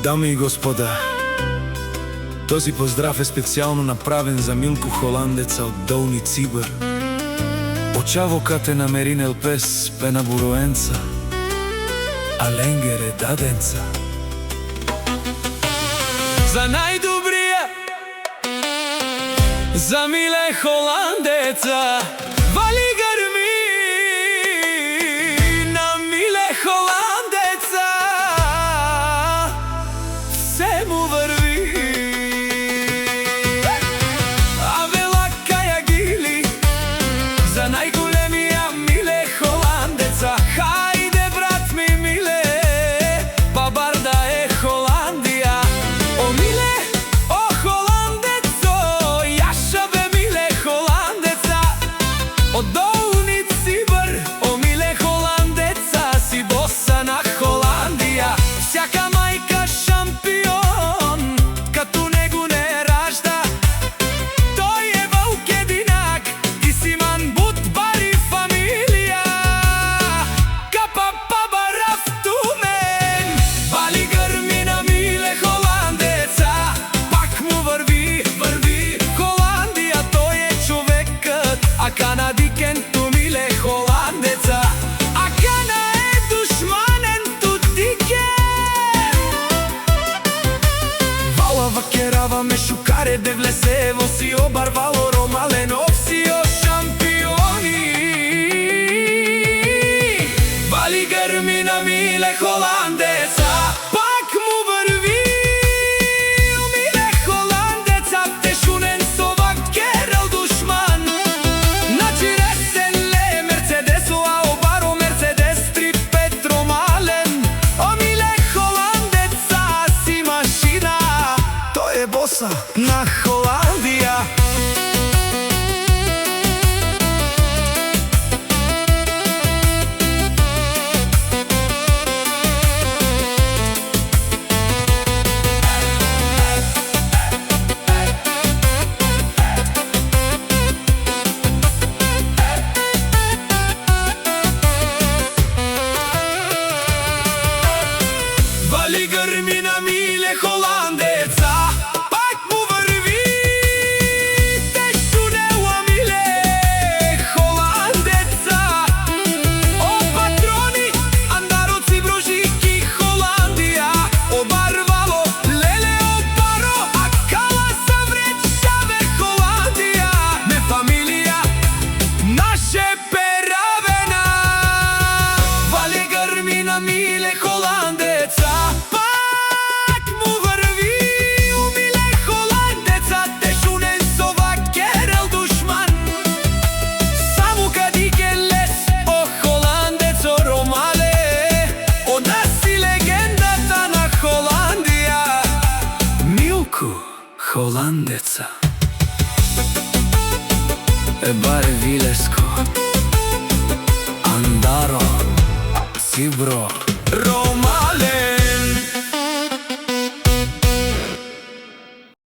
Дами и господа, този поздрав е специално направен за Милку Холандеца од Долни Цибър. Очавокате на Меринел Пес, Пена Буроенца, Аленгере Даденца. За најдобрија, за Миле Холандеца, вали грми на Миле Холандеца, се му върви. Авела Каягили, за најголемија Миле Холандеца, хајде брат ми Миле, бабарда е Холандија. О Миле, о Холандецо, јаша бе Миле Холандеца, од Долни Цибър, о Миле Холандеца, си боса на Холандија. Всяка мајка шампион, като него не ражда. Тој е вълк единак, ти си манбут бари фамилија. Капа паба рафтумен, вали грми на Миле Холандеца, пак му върви, върви Холандија, тој е човекът, а канадикен ту Миле Холандеца. А кана е душманен ту дикен. Вала вакерава ме шукаре, де влесе во си обарвало ромален овсио шампиони. Вали грми на Миле Холандеца, пак му върви. О Миле Холандеца, те шунен со вакерал душман. Значи реселе Мерцедесо, а обаро Мерцедес 3.5 ромален. О Миле Холандеца, си машина, тој е боса на Холандија. Вали грми на Миле Холандеца, пак му върви. Те шунела Миле Холандеца. О патрони, андароци брожики Холандија. Обарвало, леле обаро, а кала са вречаве Холандија. Ме фамилија, наше перавена. Вали грми на Миле Холандеца, пак му върви. У Миле Холандеца, те шунен со вакерал душман. Само кадикен лес, о Холандецо ромале, ода си легендата на Холандија. Милку Холандеца е баре вилеско, андаро, цибро.